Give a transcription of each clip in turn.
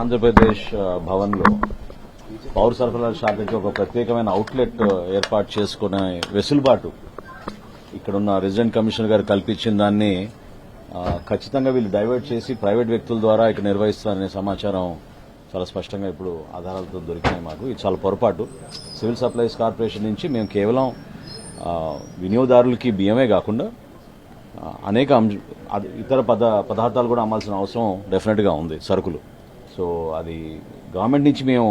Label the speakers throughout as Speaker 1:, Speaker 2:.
Speaker 1: ఆంధ్రప్రదేశ్ భవన్లో పౌర సరఫరాల శాఖకి ఒక ప్రత్యేకమైన అవుట్లెట్ ఏర్పాటు చేసుకునే వెసులుబాటు ఇక్కడున్న రెసిడెంట్ కమిషనర్ గారు కల్పించిన దాన్ని ఖచ్చితంగా వీళ్ళు డైవర్ట్ చేసి ప్రైవేట్ వ్యక్తుల ద్వారా ఇక్కడ నిర్వహిస్తారనే సమాచారం చాలా స్పష్టంగా ఇప్పుడు ఆధారాలతో దొరికినాయి మాకు. ఇది చాలా పొరపాటు. సివిల్ సప్లైస్ కార్పొరేషన్ నుంచి మేము కేవలం వినియోగదారులకి బియ్యమే కాకుండా అనేక ఇతర పదార్థాలు కూడా అమ్మాల్సిన అవసరం డెఫినెట్గా ఉంది, సరుకులు. సో అది గవర్నమెంట్ నుంచి మేము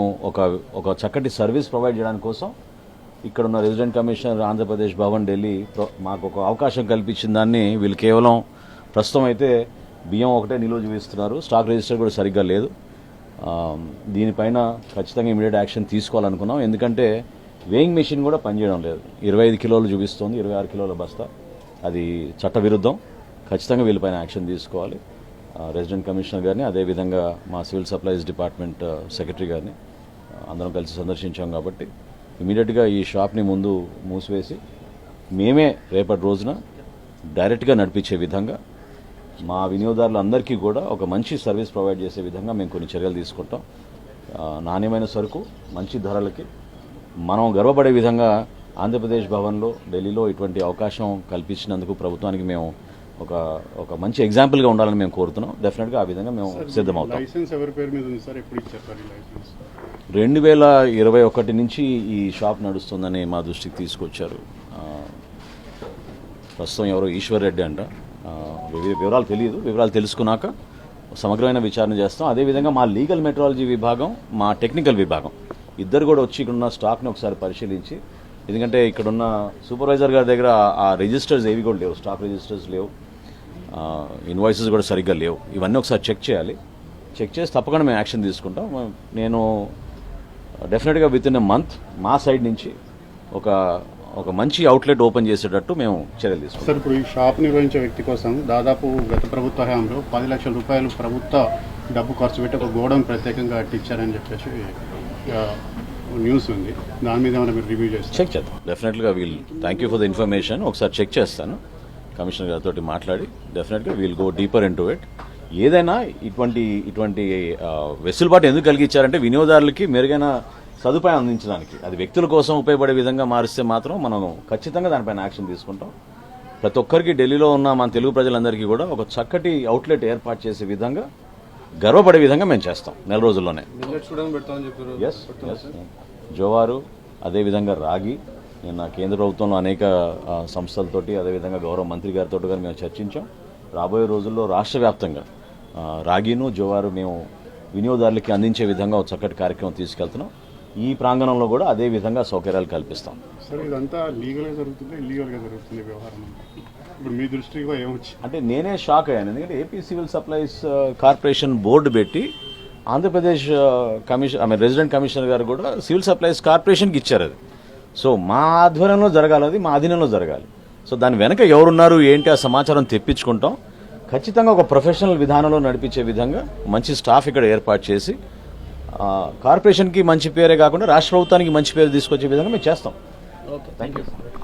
Speaker 1: ఒక చక్కటి సర్వీస్ ప్రొవైడ్ చేయడానికి కోసం ఇక్కడ ఉన్న రెసిడెంట్ కమిషనర్ ఆంధ్రప్రదేశ్ భవన్ ఢిల్లీ మాకు ఒక అవకాశం కల్పించిన దాన్ని వీళ్ళు కేవలం ప్రస్తుతం అయితే బియ్యం ఒకటే నిలువ చూపిస్తున్నారు. స్టాక్ రిజిస్టర్ కూడా సరిగ్గా లేదు. దీనిపైన ఖచ్చితంగా ఇమీడియట్ యాక్షన్ తీసుకోవాలనుకున్నాం. ఎందుకంటే వేయింగ్ మెషిన్ కూడా పనిచేయడం లేదు. 25 కిలోలు చూపిస్తోంది, 26 కిలోల బస్తా. అది చట్టవిరుద్ధం. ఖచ్చితంగా వీళ్ళపైన యాక్షన్ తీసుకోవాలి. రెసిడెంట్ కమిషనర్ గారిని, అదేవిధంగా మా సివిల్ సప్లైస్ డిపార్ట్మెంట్ సెక్రటరీ గారిని అందరం కలిసి సందర్శించాం. కాబట్టి ఇమీడియట్గా ఈ షాప్ని ముందు మూసివేసి మేమే రేపటి రోజున డైరెక్ట్గా నడిపించే విధంగా మా వినియోగదారులందరికీ కూడా ఒక మంచి సర్వీస్ ప్రొవైడ్ చేసే విధంగా మేము కొన్ని చర్యలు తీసుకుంటాం. నాణ్యమైన సరుకు మంచి ధరలకి మనం గర్వపడే విధంగా ఆంధ్రప్రదేశ్ భవన్లో ఢిల్లీలో ఇటువంటి అవకాశం కల్పించినందుకు ప్రభుత్వానికి మేము ఒక మంచి ఎగ్జాంపుల్గా ఉండాలని మేము కోరుతున్నాం. డెఫినెట్గా ఆ విధంగా మేము సిద్ధమవుతాం. 2021 నుంచి ఈ షాప్ నడుస్తుందని మా దృష్టికి తీసుకొచ్చారు. ప్రస్తుతం ఎవరో ఈశ్వర్ రెడ్డి అంట. వివరాలు తెలియదు. వివరాలు తెలుసుకున్నాక సమగ్రమైన విచారణ చేస్తాం. అదేవిధంగా మా లీగల్ మెట్రాలజీ విభాగం, మా టెక్నికల్ విభాగం ఇద్దరు కూడా వచ్చి ఇక్కడున్న స్టాక్ని ఒకసారి పరిశీలించి, ఎందుకంటే ఇక్కడున్న సూపర్వైజర్ గారి దగ్గర ఆ రిజిస్టర్స్ ఏవి కూడా లేవు, స్టాక్ రిజిస్టర్స్ లేవు, ఇన్వాయిసెస్ కూడా సరిగ్గా లేవు. ఇవన్నీ ఒకసారి చెక్ చేయాలి. చెక్ చేసి తప్పకుండా మేము యాక్షన్ తీసుకుంటాం. నేను డెఫినెట్గా విత్ ఇన్ ఎ మంత్ మా సైడ్ నుంచి ఒక మంచి అవుట్లెట్ ఓపెన్ చేసేటట్టు మేము చర్యలు తీసుకుంటాం.
Speaker 2: సార్, ఇప్పుడు ఈ షాప్ నిర్వహించే వ్యక్తి కోసం దాదాపు గత ప్రభుత్వ హయాంలో 10 లక్షల రూపాయలు ప్రభుత్వ డబ్బు ఖర్చు పెట్టి ఒక గోడౌన్ ప్రత్యేకంగా కట్టించారని చెప్పేసి న్యూస్ ఉంది. దాని మీద ఏమైనా మీరు రివ్యూ చేస్తారు?
Speaker 1: చెక్ చేద్దాం. డెఫినెట్గా thank you for the information. ఒకసారి చెక్ చేస్తాను. కమిషనర్ గారితో మాట్లాడి డెఫినెట్గా we'll go deeper in to it. ఏదైనా ఇటువంటి వెసులుబాటు ఎందుకు కలిగించారంటే వినియోగదారులకి మెరుగైన సదుపాయం అందించడానికి. అది వ్యక్తుల కోసం ఉపయోగపడే విధంగా మారిస్తే మాత్రం మనం ఖచ్చితంగా దానిపైన యాక్షన్ తీసుకుంటాం. ప్రతి ఒక్కరికి ఢిల్లీలో ఉన్న మన తెలుగు ప్రజలందరికీ కూడా ఒక చక్కటి అవుట్లెట్ ఏర్పాటు చేసే విధంగా, గర్వపడే విధంగా మేము చేస్తాం నెల రోజుల్లోనే. జోవారు, అదేవిధంగా రాగి, నిన్న కేంద్ర ప్రభుత్వంలో అనేక సంస్థలతోటి, అదేవిధంగా గౌరవ మంత్రి గారితో కానీ మేము చర్చించాం. రాబోయే రోజుల్లో రాష్ట్ర వ్యాప్తంగా రాగిను, జోవారు మేము వినియోగదారులకి అందించే విధంగా ఒక చక్కటి కార్యక్రమం తీసుకెళ్తున్నాం. ఈ ప్రాంగణంలో కూడా అదే విధంగా సౌకర్యాలు కల్పిస్తాం.
Speaker 2: సార్, ఇదంతా లీగల్గా జరుగుతుంది, ఇల్లీగల్గా జరుగుతుంది వ్యవహారం. ఇప్పుడు మీ దృష్టిలో ఏమొచ్చి
Speaker 1: అంటే నేనే షాక్ అయ్యాను. ఎందుకంటే AP civil supplies corporation board పెట్టి ఆంధ్రప్రదేశ్ రెసిడెంట్ కమిషనర్ గారు కూడా సివిల్ సప్లైస్ కార్పొరేషన్కి ఇచ్చారు. అది సో మా ఆధ్వర్యంలో జరగాలి, అది మా అధీనంలో జరగాలి. సో దాని వెనక ఎవరున్నారు ఏంటి ఆ సమాచారం తెప్పించుకుంటాం. ఖచ్చితంగా ఒక ప్రొఫెషనల్ విధానంలో నడిపించే విధంగా మంచి స్టాఫ్ ఇక్కడ ఏర్పాటు చేసి కార్పొరేషన్కి మంచి పేరే కాకుండా రాష్ట్ర ప్రభుత్వానికి మంచి పేరు తీసుకొచ్చే విధంగా మేము చేస్తాం. Okay, thank you.